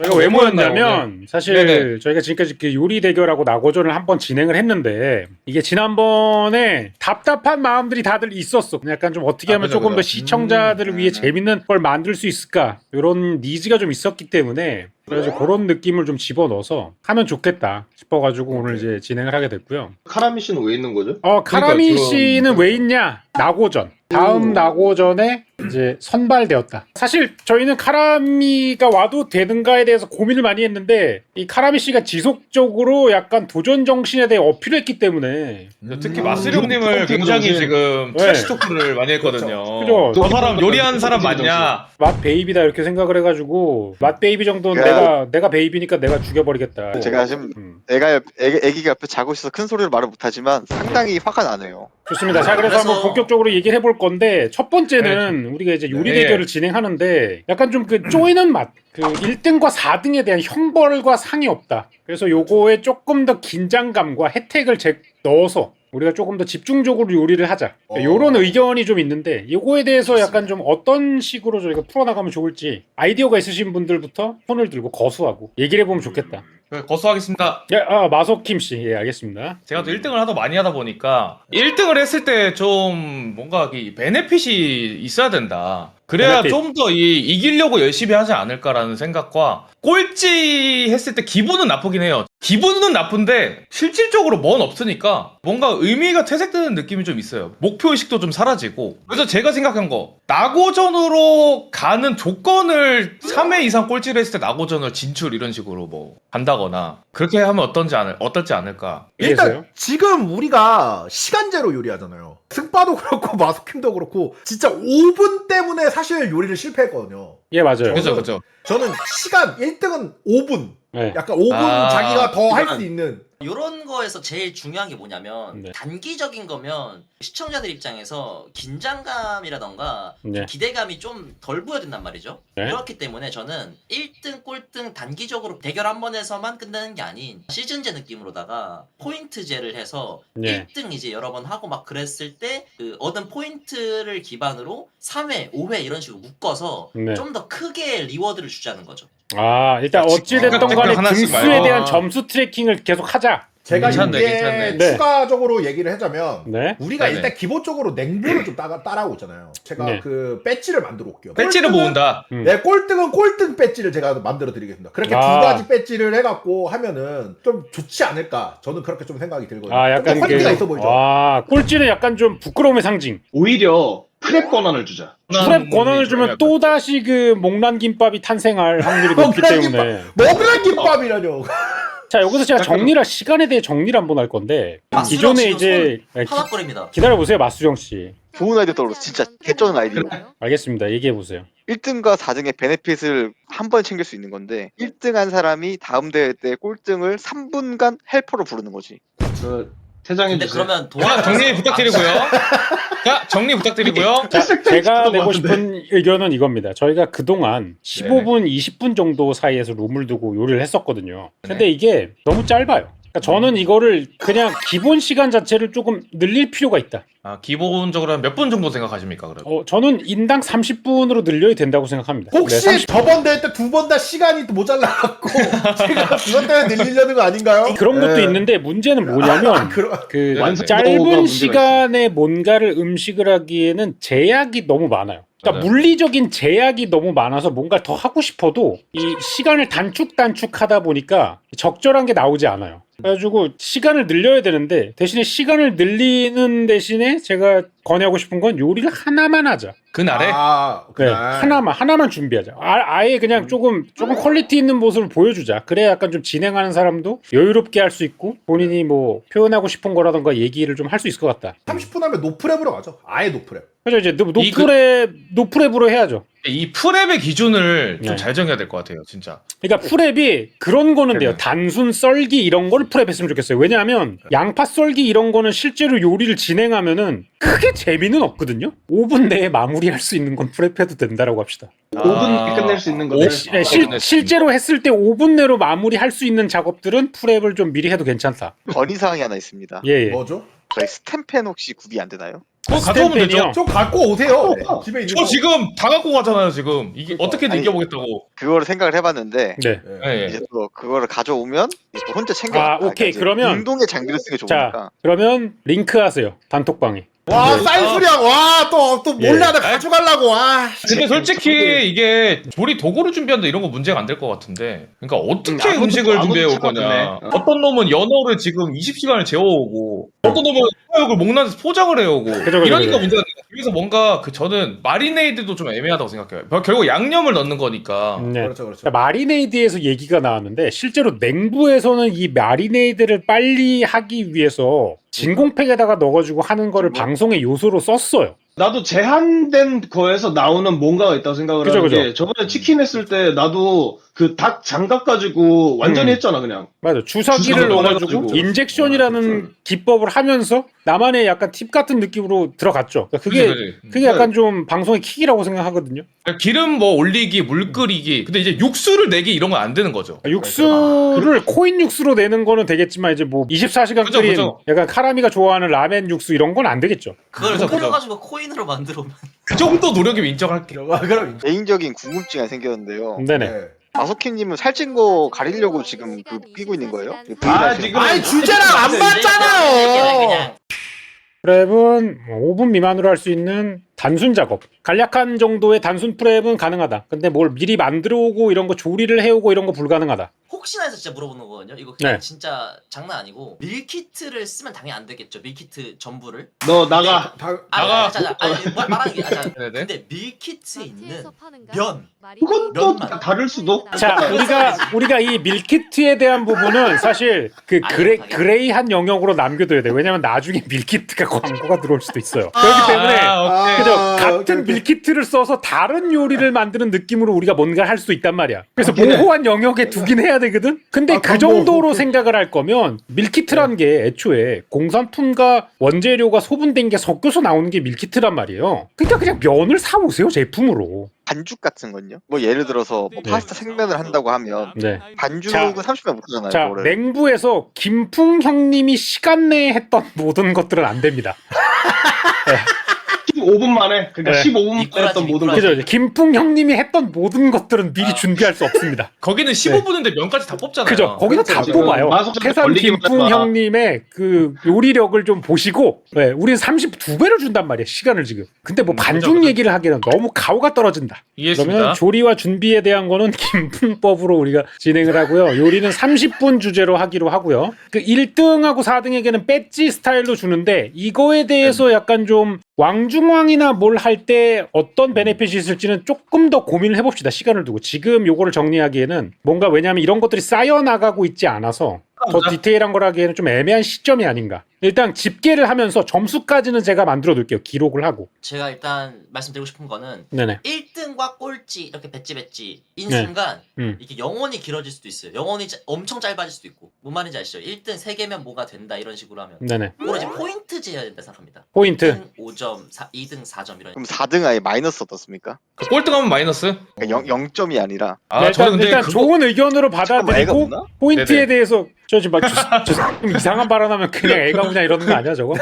저희가 왜 모였냐면 사실 네네. 저희가 지금까지 그 요리 대결하고 낙오전을 한번 진행을 했는데 이게 지난번에 답답한 마음들이 다들 있었어. 약간 좀 어떻게 하면 조금 더 시청자들을 위해 재밌는 걸 만들 수 있을까 이런 니즈가 좀 있었기 때문에 그래서 그런 느낌을 좀 집어넣어서 하면 좋겠다 싶어가지고 오늘 이제 진행을 하게 됐고요. 카라미 씨는 왜 있는 거죠? 카라미 그러니까 씨는 왜 있냐? 낙오전. 다음 낙오전에 이제 선발되었다. 사실 저희는 카라미가 와도 되는가에 대해서 고민을 많이 했는데 이 카라미 씨가 지속적으로 약간 도전 정신에 대해 어필을 했기 때문에 특히 마스룡님을 굉장히 지금 트래시 토크를 많이 했거든요. 그죠? 저 사람 요리하는 사람 맞냐? 맛 베이비다 이렇게 생각을 해가지고 맛 베이비 정도는 내가 베이비니까 내가 죽여버리겠다. 제가 지금 애기가 옆에 자고 있어서 큰 소리로 말을 못하지만 상당히 화가 나네요. 좋습니다. 자, 그래서 한번 본격적으로 얘기를 해볼 건데 첫 번째는 우리가 이제 요리 대결을 진행하는데 약간 좀 그 쪼이는 맛, 그 1등과 4등에 대한 형벌과 상이 없다. 그래서 요거에 조금 더 긴장감과 혜택을 넣어서 우리가 조금 더 집중적으로 요리를 하자. 요런 의견이 좀 있는데 요거에 대해서 약간 좀 어떤 식으로 저희가 풀어나가면 좋을지 아이디어가 있으신 분들부터 손을 들고 거수하고 얘기를 해보면 좋겠다. 거수하겠습니다. 예, 마소킴 씨, 예, 알겠습니다. 제가 또 1등을 하도 많이 하다 보니까 1등을 했을 때 좀 뭔가 이 베네핏이 있어야 된다. 그래야 좀 더 이기려고 열심히 하지 않을까라는 생각과 꼴찌 했을 때 기분은 나쁘긴 해요. 기분은 나쁜데 실질적으로 뭔 없으니까 뭔가 의미가 퇴색되는 느낌이 좀 있어요. 목표의식도 좀 사라지고. 그래서 제가 생각한 거 낙오전으로 가는 조건을 3회 이상 꼴찌를 했을 때 낙오전을 진출 이런 식으로 뭐 간다거나 그렇게 하면 어떨지 않을까. 일단 지금 우리가 시간제로 요리하잖아요. 승빠도 그렇고 마소킴도 그렇고 진짜 5분 때문에 사실 요리를 실패했거든요. 예, 맞아요. 그죠. 저는 시간 1등은 5분. 네. 약간 5분 자기가 더 할 수 있는. 이런 거에서 제일 중요한 게 뭐냐면 네. 단기적인 거면 시청자들 입장에서 긴장감이라던가 네. 기대감이 좀 덜 부여된단 말이죠. 네. 그렇기 때문에 저는 1등 꼴등 단기적으로 대결 한 번에서만 끝내는 게 아닌 시즌제 느낌으로다가 포인트제를 해서 네. 1등 이제 여러 번 하고 막 그랬을 때 그 얻은 포인트를 기반으로 3회, 5회 이런 식으로 묶어서 네. 좀 더 크게 리워드를 주자는 거죠. 일단 어찌됐던 간에 등수에 대한 점수 트래킹을 계속 하자. 제가 괜찮네, 이게 괜찮네. 네. 추가적으로 얘기를 하자면 네. 우리가 네네. 일단 기본적으로 냉부를 좀 따라하고 있잖아요. 제가 네. 그 배지를 만들어 올게요. 배지를 모은다. 네, 꼴등은 꼴등 배지를 제가 만들어 드리겠습니다. 그렇게 두 가지 배지를 해갖고 하면은 좀 좋지 않을까. 저는 그렇게 좀 생각이 들거든요. 약간 퀄리티가 있어 보이죠. 꼴찌는 약간 좀 부끄러움의 상징. 오히려 프랩 권한을 주자. 프랩 권한을 주면 또 다시 그 목란 김밥이 탄생할 확률이 높기 때문에. 먹으란 김밥이라뇨. 자, 여기서 제가 시간에 대해 정리를 한번 할 건데 기존에 이제 파닥거립니다. 기다려보세요, 마수정 씨. 좋은 아이디어 떠올랐어. 진짜 개쩌는 아이디어. 알겠습니다. 얘기해보세요. 1등과 4등의 베네핏을 한 번에 챙길 수 있는 건데 1등 한 사람이 다음 대회 때 꼴등을 3분간 헬퍼로 부르는 거지. 퇴장해 근데 주세요. 그러면 정리 부탁드리고요. 자, 정리 부탁드리고요. 제가 내고 싶은 의견은 이겁니다. 저희가 그동안 15분, 20분 정도 사이에서 룸을 두고 요리를 했었거든요. 근데 이게 너무 짧아요. 그러니까 저는 이거를 그냥 기본 시간 자체를 조금 늘릴 필요가 있다. 기본적으로 몇 분 정도 생각하십니까, 그럼? 저는 인당 30분으로 늘려야 된다고 생각합니다. 혹시 저번 대회 때 두 번 다 시간이 모자라갖고 제가 그것 때문에 늘리려는 거 아닌가요? 그런 것도 있는데 문제는 뭐냐면 그 짧은 시간에 뭔가를 음식을 하기에는 제약이 너무 많아요. 그러니까 물리적인 제약이 너무 많아서 뭔가를 더 하고 싶어도 이 시간을 단축하다 보니까 적절한 게 나오지 않아요. 그래가지고 시간을 늘려야 되는데 대신에 시간을 늘리는 대신에 제가 권유하고 싶은 건 요리를 하나만 하자. 그날에? 네, 하나만 준비하자. 아예 그냥 조금 퀄리티 있는 모습을 보여주자. 그래야 약간 좀 진행하는 사람도 여유롭게 할 수 있고 본인이 뭐 표현하고 싶은 거라던가 얘기를 좀 할 수 있을 것 같다. 30분 하면 노프랩으로 가죠. 아예 노프랩. 그죠, 이제 노프랩으로 해야죠. 이 프랩의 기준을 좀 잘 정해야 될 것 같아요, 진짜. 그러니까 프랩이 그런 거는 돼요. 단순 썰기 이런 거를 프랩했으면 좋겠어요. 왜냐하면 양파 썰기 이런 거는 실제로 요리를 진행하면은 크게 재미는 없거든요. 5분 내에 마무리할 수 있는 건 프랩해도 된다라고 합시다. 5분 끝낼 수 있는 거네. 실제로 했을 때 5분 내로 마무리할 수 있는 작업들은 프랩을 좀 미리 해도 괜찮다. 건의사항이 하나 있습니다. 예. 뭐죠? 저희 스탬펜 혹시 구비 안 되나요? 그거 가져오면 되죠. 스탬펜이요? 좀 갖고 오세요. 네, 집에 있는 저 거. 지금 다 갖고 가잖아요 지금. 이게 어떻게든 아니, 이겨보겠다고. 그거를 생각을 해봤는데 네. 예. 이제 또 그거를 가져오면 이제 또 혼자 챙겨. 아, 오케이. 그러면 운동에 장비를 쓰기 좋으니까. 자, 그러면 링크 하세요. 단톡방에. 와, 네. 쌀수량. 와, 또 몰래 하나 가져가려고. 와. 근데 솔직히 이게 조리 도구를 준비한다 이런 거 문제가 안 될 것 같은데. 그러니까 어떻게 아무것도- 음식을 준비해 올 아무것도 거냐. 상관없네. 어떤 놈은 연어를 지금 20시간을 재워오고 어떤 놈은 소화육을 목란에서 포장을 해오고 그죠, 이러니까 그죠. 문제가 돼요. 그래서 뭔가 저는 마리네이드도 좀 애매하다고 생각해요. 결국 양념을 넣는 거니까. 네. 그렇죠, 그렇죠. 자, 마리네이드에서 얘기가 나왔는데 실제로 냉부에서는 이 마리네이드를 빨리 하기 위해서 진공팩에다가 넣어가지고 하는 거를 방송의 요소로 썼어요. 나도 제한된 거에서 나오는 뭔가가 있다고 생각을 그죠, 하는 게 그죠. 저번에 치킨 했을 때 나도 그 닭 장갑 가지고 완전히 했잖아 그냥. 맞아. 주사기를 주사기 넣어가지고 꺼내가지고. 인젝션이라는 기법을 하면서 나만의 약간 팁 같은 느낌으로 들어갔죠. 그러니까 그게 그치. 그게 약간 좀 방송의 킥이라고 생각하거든요. 그러니까 기름 뭐 올리기, 물 끓이기. 근데 이제 육수를 내기 이런 건 안 되는 거죠. 육수를 코인 육수로 내는 거는 되겠지만 이제 뭐 24시간 그죠, 끓인 그죠. 약간 카라미가 좋아하는 라멘 육수 이런 건 안 되겠죠. 그걸 그죠, 그죠. 끓여가지고 코인으로 만들어 오면 그 정도 노력이면 인정할게요. 그럼 개인적인 궁금증이 하나 생겼는데요. 네네. 네. 마소킴님은 살찐 거 가리려고 지금 그 끼고 있는 거예요? 아 지금 아니, 주제랑 안 그냥 맞잖아요. 프랩은 5분 미만으로 할 수 있는 단순 작업. 간략한 정도의 단순 프랩은 가능하다. 근데 뭘 미리 만들어 오고 이런 거 조리를 해오고 이런 거 불가능하다. 혹시나 해서 진짜 물어보는 거거든요. 이거 그냥 네. 진짜 장난 아니고 밀키트를 쓰면 당연히 안 되겠죠. 밀키트 전부를. 너 나가. 나가. 말하는 게 네네. 근데 밀키트에 있는 면 그것도 면만. 다를 수도. 자, 우리가 이 밀키트에 대한 부분은 사실 그 그레이한 영역으로 남겨둬야 돼. 왜냐면 나중에 밀키트가 광고가 들어올 수도 있어요. 그렇기 때문에 오케이. 그죠? 아, 같은 오케이. 밀키트를 써서 다른 요리를 만드는 느낌으로 우리가 뭔가 할 수 있단 말이야. 그래서 오케이. 모호한 영역에 두긴 해야 되거든. 근데 아, 그 그럼 정도로 오케이. 생각을 할 거면 밀키트라는 게 애초에 공산품과 원재료가 소분된 게 섞여서 나오는 게 밀키트란 말이에요. 그러니까 그냥 면을 사 오세요, 제품으로. 반죽 같은 건요? 뭐 예를 들어서 뭐 네. 파스타 생면을 한다고 하면 네. 반죽은 30분 못 하잖아요. 자, 그거를. 냉부에서 김풍 형님이 시간 내에 했던 모든 것들은 안 됩니다. 15분 만에 그러니까 네. 15분 만에 미꾸라지, 했던 모든 거. 미꾸라지. 그죠? 김풍 형님이 했던 모든 것들은 미리 준비할 수 없습니다. 거기는 15분인데 면까지 다 뽑잖아요. 그죠? 거기서 다 지금 뽑아요. 마소킴 태산 걸리기만 김풍 해봐. 형님의 그 요리력을 좀 보시고, 네, 우리는 32배를 준단 말이야, 시간을 지금. 근데 뭐 반죽 그죠. 얘기를 하기에는 너무 가오가 떨어진다. 이해했습니다. 그러면 조리와 준비에 대한 거는 김풍법으로 우리가 진행을 하고요. 요리는 30분 주제로 하기로 하고요. 그 1등하고 4등에게는 배지 스타일로 주는데 이거에 대해서 약간 좀 왕중왕이나 뭘 할 때 어떤 베네핏이 있을지는 조금 더 고민을 해봅시다. 시간을 두고. 지금 요거를 정리하기에는 뭔가 왜냐하면 이런 것들이 쌓여나가고 있지 않아서 더 디테일한 걸 하기에는 좀 애매한 시점이 아닌가. 일단 집계를 하면서 점수까지는 제가 만들어 놓을게요. 기록을 하고. 제가 일단 말씀드리고 싶은 거는 네네. 1등과 꼴찌 이렇게 배지인 네. 순간 음. 이게 영혼이 길어질 수도 있어요. 영혼이 엄청 짧아질 수도 있고. 뭔 말인지 아시죠? 1등 3개면 뭐가 된다 이런 식으로 하면 네네. 오로지 포인트제 해야 된다 생각합니다. 포인트. 1등 5점, 2등 4점 이런. 그럼 4등 아예 마이너스 어떻습니까? 그 꼴등하면 마이너스? 그러니까 0점이 아니라 네, 저는 근데 일단 그거- 좋은 의견으로 애가 받아들이고 없나? 포인트에 네네. 대해서 저 지금 막 좀 이상한 발언하면 그냥 애가 그냥 이러는 거 아니야 저거?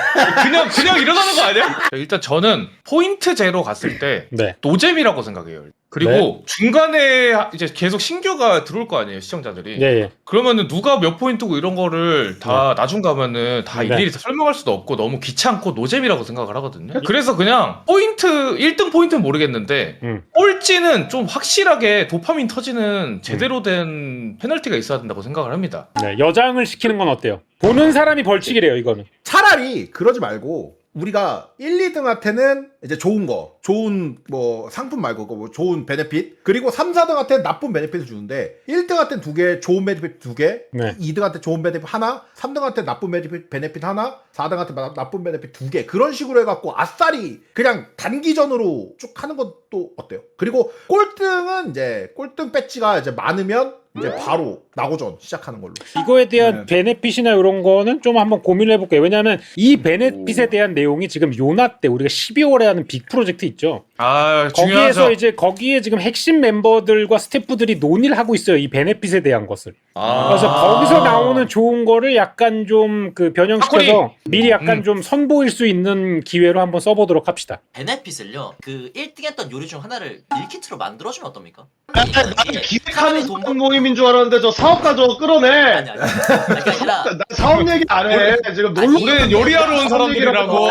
그냥 일어나는 거 아니야? 일단 저는 포인트 제로 갔을 때 네. 노잼이라고 생각해요. 그리고 중간에 이제 계속 신규가 들어올 거 아니에요, 시청자들이. 예, 예. 그러면은 누가 몇 포인트고 이런 거를 다 나중 가면은 다 네. 일일이 설명할 수도 없고 너무 귀찮고 노잼이라고 생각을 하거든요. 그래서 그냥 포인트 1등 포인트는 모르겠는데 꼴찌는 좀 확실하게 도파민 터지는 제대로 된 페널티가 있어야 된다고 생각을 합니다. 네, 여장을 시키는 건 어때요? 보는 사람이 벌칙이래요, 이거는. 차라리 그러지 말고 우리가 1, 2등한테는 이제 좋은 거, 좋은 뭐 상품 말고 뭐 좋은 베네핏, 그리고 3, 4등한테 나쁜 베네핏을 주는데 1등한테 2개, 좋은 베네핏 2개, 네. 2등한테 좋은 베네핏 하나, 3등한테 나쁜 베네핏 하나, 4등한테 나쁜 베네핏 2개, 그런 식으로 해갖고 아싸리 그냥 단기전으로 쭉 하는 것도 어때요? 그리고 꼴등은 이제 꼴등 배지가 이제 많으면 이제 바로 나고전 시작하는 걸로. 이거에 대한 네. 베네핏이나 이런 거는 좀 한번 고민을 해볼게요. 왜냐하면 이 베네핏에 대한 내용이 지금 요나 때 우리가 12월에 하는 빅 프로젝트 있죠. 아, 거기에서 중요하죠. 이제 거기에 지금 핵심 멤버들과 스태프들이 논의를 하고 있어요. 이 베네핏에 대한 것을. 그래서 거기서 나오는 좋은 거를 약간 좀 그 변형시켜서 미리 약간 좀 선보일 수 있는 기회로 한번 써보도록 합시다. 베네핏을요. 그 1등 했던 요리 중 하나를 밀키트로 만들어주면 어떻습니까? 나는 기획하는 사람 모임인 줄 알았는데 저 사업가 저거 끌어내. 아니 그게 아니라 나 사업 얘기 안 해. 지금 놀러 우리는 요리하러 온 사람들이라고.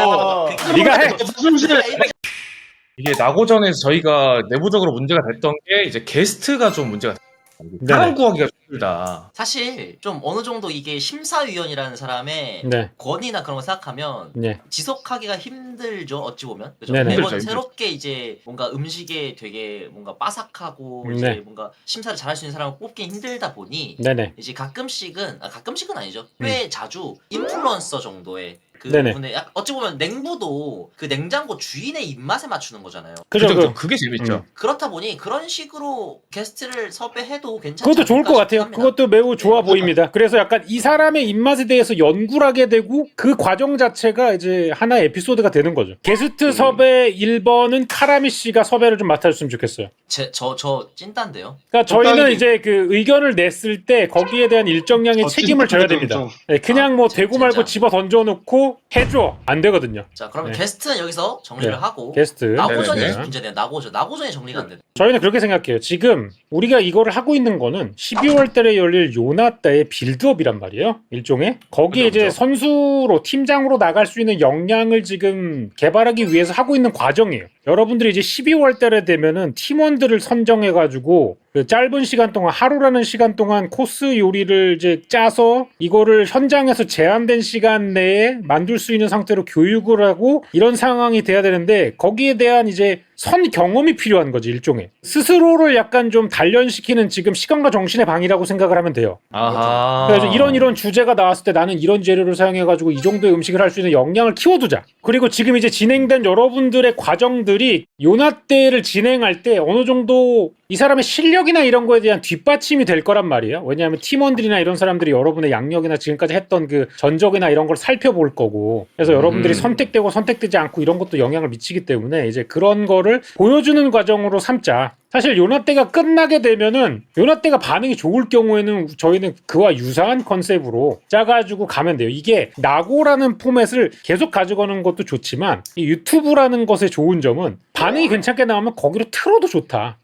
네가 해. 숨쉴. 이게 나고전에서 저희가 내부적으로 문제가 됐던 게 이제 게스트가 좀 문제가 됐어요. 사람 구하기가 힘들다. 사실 좀 어느 정도 이게 심사위원이라는 사람의 네. 권위나 그런 거 생각하면 네. 지속하기가 힘들죠. 어찌 보면 그죠? 네네. 매번 힘들죠, 새롭게 이제 뭔가 음식에 되게 뭔가 빠삭하고 네. 이제 뭔가 심사를 잘할 수 있는 사람을 뽑기 힘들다 보니 네네. 이제 가끔씩은 아니죠. 꽤 자주 인플루언서 정도의 그 네네. 분의 어찌 보면 냉부도 그 냉장고 주인의 입맛에 맞추는 거잖아요. 그죠. 그죠, 그게 재밌죠. 그렇다 보니 그런 식으로 게스트를 섭외해도 괜찮지 그것도 좋을 것 않을까 같아요. 싶습니다. 그것도 매우 좋아 네. 보입니다. 그래서 약간 이 사람의 입맛에 대해서 연구를 하게 되고 그 과정 자체가 이제 하나의 에피소드가 되는 거죠. 게스트 섭외 1번은 카라미 씨가 섭외를 좀 맡아줬으면 좋겠어요. 저 찐딴데요. 그러니까 저희는 적당히- 이제 그 의견을 냈을 때 거기에 대한 일정량의 책임을 져야 됩니다. 네, 그냥 뭐 되고 말고 진짜. 집어 던져놓고 해줘 안 되거든요. 자 그러면 네. 게스트는 여기서 정리를 네. 하고 게스트. 나고전이 네네네. 문제네요. 나고전이 정리가 안 되네. 저희는 그렇게 생각해요. 지금 우리가 이거를 하고 있는 거는 12월 달에 열릴 요나 때의 빌드업이란 말이에요. 일종의. 거기에 그죠, 이제 그죠. 선수로 팀장으로 나갈 수 있는 역량을 지금 개발하기 위해서 하고 있는 과정이에요. 여러분들이 이제 12월 달에 되면은 팀원들을 선정해가지고 그 짧은 시간 동안 하루라는 시간 동안 코스 요리를 이제 짜서 이거를 현장에서 제한된 시간 내에 만들 수 있는 상태로 교육을 하고 이런 상황이 돼야 되는데 거기에 대한 이제 선 경험이 필요한 거지 일종의 스스로를 약간 좀 단련시키는 지금 시간과 정신의 방이라고 생각을 하면 돼요. 아하. 그래서 이런 주제가 나왔을 때 나는 이런 재료를 사용해가지고 이 정도의 음식을 할 수 있는 역량을 키워두자. 그리고 지금 이제 진행된 여러분들의 과정들이 요나 때를 진행할 때 어느 정도 이 사람의 실력이나 이런 거에 대한 뒷받침이 될 거란 말이에요. 왜냐하면 팀원들이나 이런 사람들이 여러분의 양력이나 지금까지 했던 그 전적이나 이런 걸 살펴볼 거고 그래서 여러분들이 선택되고 선택되지 않고 이런 것도 영향을 미치기 때문에 이제 그런 거를 보여주는 과정으로 삼자. 사실 요나 때가 끝나게 되면은 요나 때가 반응이 좋을 경우에는 저희는 그와 유사한 컨셉으로 짜가지고 가면 돼요. 이게 나고라는 포맷을 계속 가져가는 것도 좋지만 이 유튜브라는 것의 좋은 점은 반응이 괜찮게 나오면 거기로 틀어도 좋다.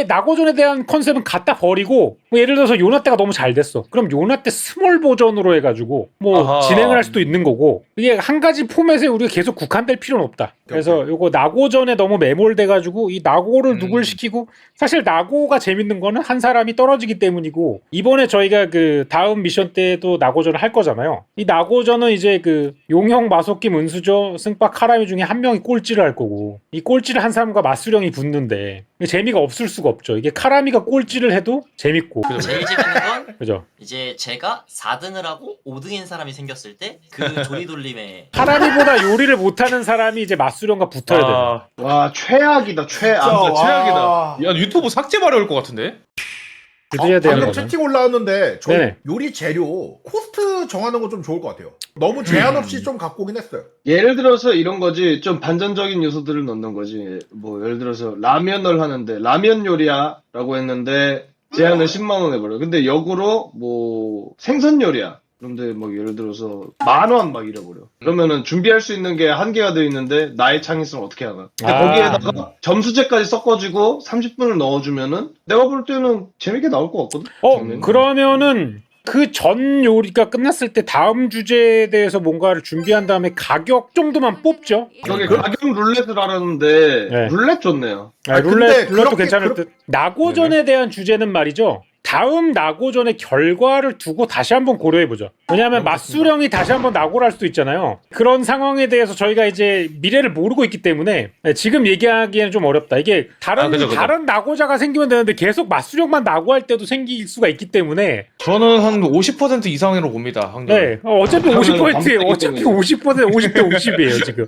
나고전에 대한 컨셉은 갖다 버리고 뭐 예를 들어서 요나 때가 너무 잘 됐어. 그럼 요나 때 스몰 버전으로 해가지고 뭐 아하. 진행을 할 수도 있는 거고 이게 한 가지 포맷에 우리가 계속 국한될 필요는 없다. 그래서 요거 나고전에 너무 매몰돼가지고 이 나고를 누굴 시키고 사실 나고가 재밌는 거는 한 사람이 떨어지기 때문이고 이번에 저희가 그 다음 미션 때도 나고전을 할 거잖아요. 이 나고전은 이제 그 용형, 마소킴, 은수저, 승박, 카라미 중에 한 명이 꼴찌를 할 거고 이 꼴찌를 한 사람과 맞수령이 붙는데 재미가 없을 수가 없죠. 이게 카라미가 꼴찌를 해도 재밌고 제일 재밌는 건 그죠? 이제 제가 4등을 하고 5등인 사람이 생겼을 때 그 조리돌림에 카라미보다 요리를 못하는 사람이 이제 맞수령과 붙어야 돼요. 와 최악이다 최악. 진짜 최악이다. 와. 야, 유튜브 삭제 마려울 것 같은데? 드셔야 되는 방금 거죠. 채팅 올라왔는데 저희 네네. 요리 재료 코스트 정하는 거 좀 좋을 것 같아요. 너무 제한 없이 좀 갖고 오긴 했어요. 예를 들어서 이런 거지 좀 반전적인 요소들을 넣는 거지. 뭐 예를 들어서 라면을 하는데 라면 요리야라고 했는데 제한을 10만 원 해버려. 근데 역으로 뭐 생선 요리야. 그런데 뭐 예를 들어서 10,000원 막 이래버려. 그러면은 준비할 수 있는 게 한계가 돼 있는데 나의 창의성을 어떻게 하나. 근데 거기에다가 점수제까지 섞어주고 30분을 넣어주면은 내가 볼 때는 재밌게 나올 것 같거든. 장면이. 그러면은 그 전 요리가 끝났을 때 다음 주제에 대해서 뭔가를 준비한 다음에 가격 정도만 뽑죠. 저기 가격 룰렛을 하라는데 네. 룰렛 좋네요. 아, 근데 룰렛도 그렇게 괜찮을 듯. 나고전에 대한 주제는 말이죠. 다음 나고전의 결과를 두고 다시 한번 고려해보죠. 왜냐하면 맞수령이 다시 한번 나고를 할 수도 있잖아요. 그런 상황에 대해서 저희가 이제 미래를 모르고 있기 때문에 지금 얘기하기에는 좀 어렵다. 이게 그죠. 다른 나고자가 생기면 되는데 계속 맞수령만 나고할 때도 생길 수가 있기 때문에 저는 한 50% 이상으로 봅니다. 확률. 네, 어차피 그러면 50%예요. 반복이기 어차피 때문에. 50대 50이에요 지금.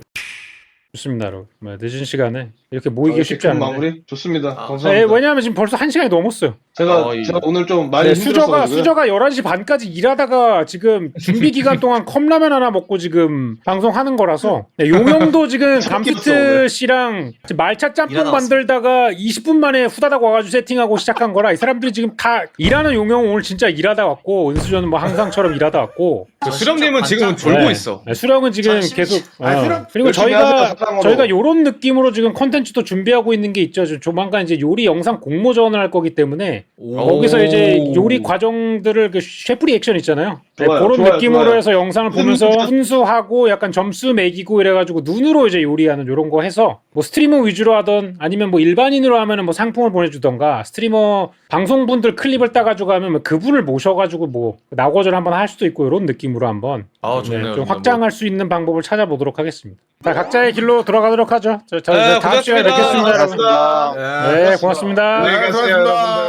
좋습니다, 여러분. 늦은 시간에 이렇게 모이기 쉽지 큰 않은데. 마무리 좋습니다. 아, 감사합니다. 네, 왜냐하면 지금 벌써 1시간이 넘었어요. 제가 이- 오늘 좀 많이 네, 힘들었어요. 수저가 11시 반까지 일하다가 지금 준비 기간 동안 컵라면 하나 먹고 지금 방송하는 거라서 네, 용영도 지금 감피트 씨랑 말차 짬뽕 일하다 만들다가 20분 만에 후다닥 와가지고 세팅하고 시작한 거라 이 사람들이 지금 다 일하는 용영 오늘 진짜 일하다 왔고 은수저는 뭐 항상처럼 일하다 왔고 그 수령님은 지금은 반짝- 졸고 네. 있어. 네, 수령은 지금 전 계속 수령 그리고 열심히 하세요, 사탕으로. 저희가 요런 느낌으로 지금 컨텐츠도 준비하고 있는 게 있죠. 조만간 이제 요리 영상 공모전을 할 거기 때문에 거기서 이제 요리 과정들을 그 셰프 리액션 있잖아요. 네, 좋아요, 그런 좋아요, 느낌으로 좋아요. 해서 영상을 보면서 훈수하고 약간 점수 매기고 이래가지고 눈으로 이제 요리하는 요런 거 해서 뭐 스트리머 위주로 하던 아니면 뭐 일반인으로 하면은 뭐 상품을 보내주던가 스트리머 방송분들 클립을 따가지고 하면 뭐 그분을 모셔가지고 뭐 나고전 한번 할 수도 있고 이런 느낌으로 한번 아, 좋네요. 좀 확장할 수 있는 방법을 찾아보도록 하겠습니다. 자, 각자의 길로 돌아가도록 하죠. 저 네, 이제 다음 시간에 고생하셨습니다. 뵙겠습니다, 여러분. 고맙습니다. 네, 고맙습니다. 안녕히 계세요, 고맙습니다. 여러분들.